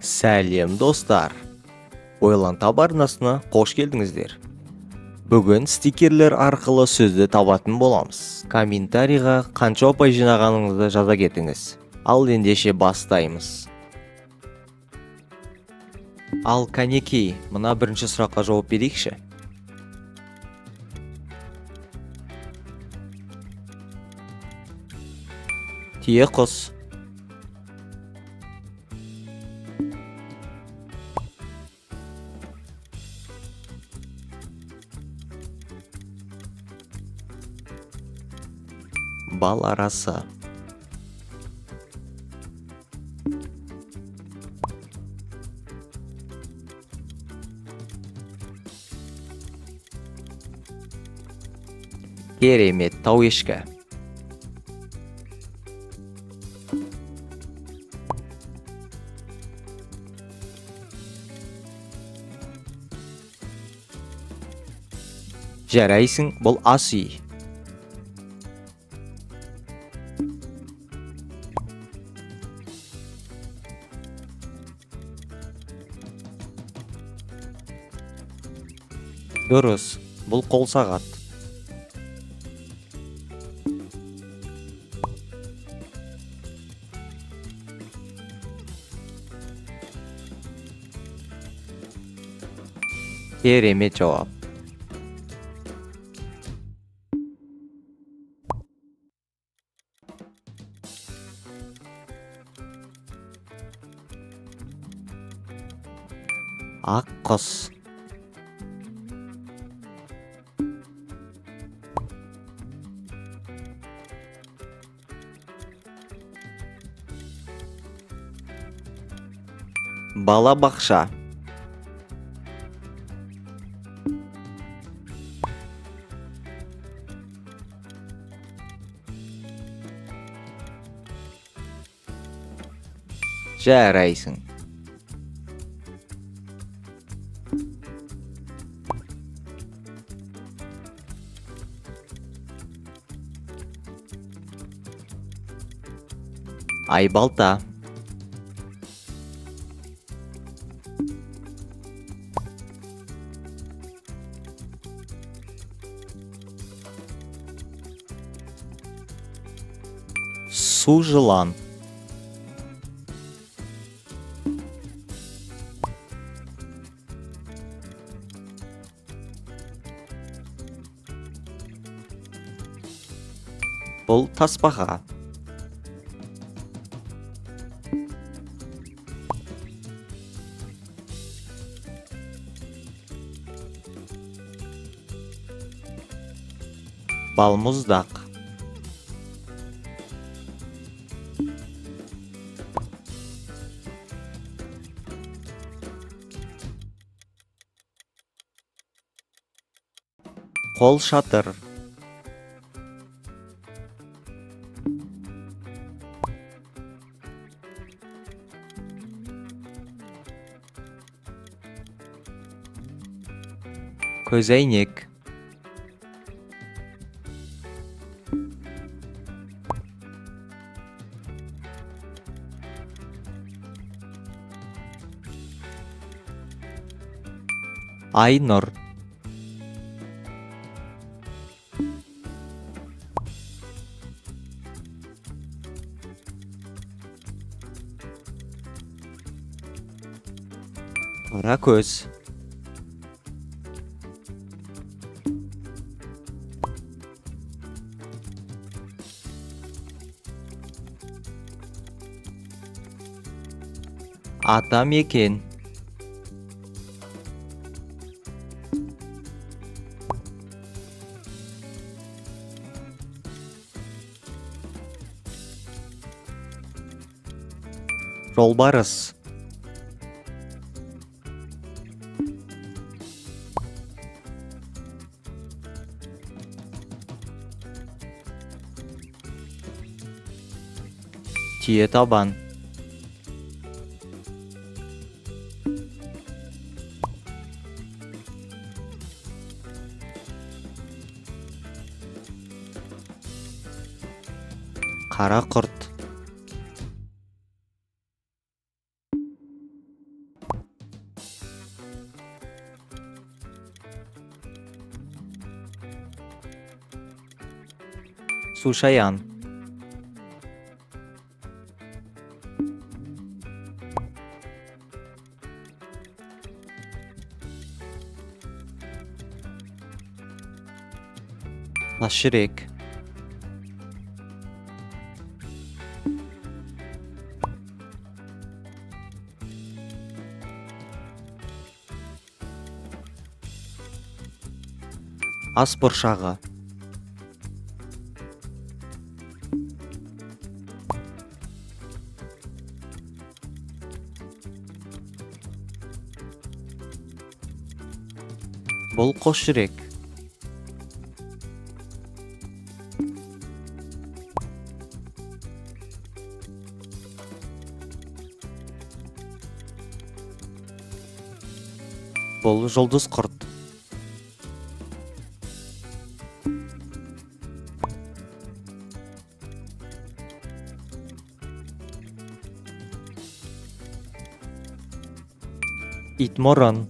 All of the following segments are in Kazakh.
Сәлем достар. Ойлан таб арнасына қош келдіңіздер. Бүгін стикерлер арқылы сөзді табатын боламыз. Комментарийға қанша ұпай жинағаныңызды жаза кетіңіз. Ал ендеше бастаймыз. Ал кәнекей, мына бірінші сұраққа жауап берейікші. Тие құс. Бал арасы. Керемет тау ешкі. Жарайсың, бұл ас үй. Дұрыс, бұл қол сағат. Керемет жауап. Ақ құс. Бала бақша. Жарайсың. Айбалта. Су жылан. Бұл тасбақа. Балмұздақ. Қол шатыр. Көзәйнек. Айнұр. Қара көз. Ата мекен. Жолбарыс. Тие табан. Қара құрт. Сушаян. Таширек. Ас бұршағы. Бұл қос жүрек. Бұл жұлдыз құрт. Итмұрын.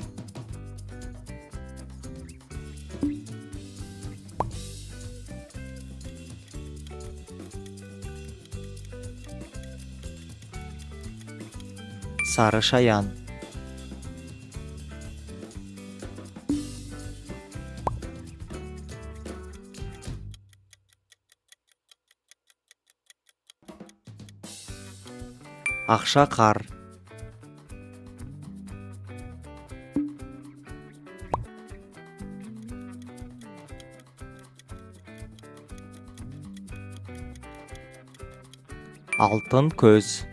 Сары шаян. Ақша қар. Алтын көз.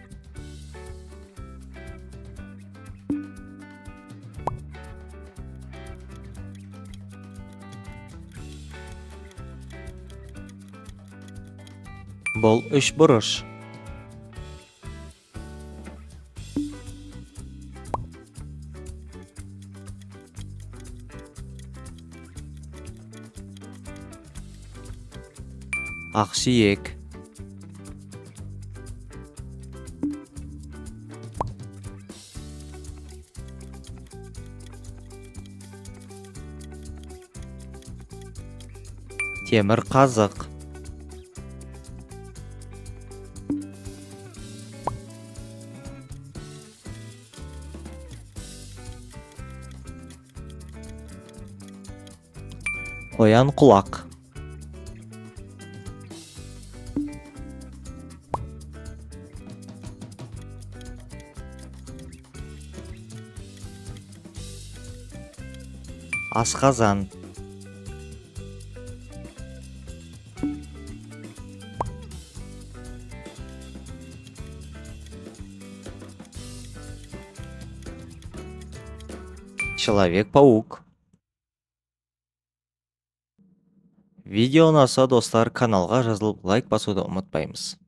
Бұл үш бұрыш. Ақсүйек. Темір қазық. Қоян құлақ. Асқазан. Человек-паук. Видео ұнаса достар, каналға жазылып лайк басуды ұмытпаймыз.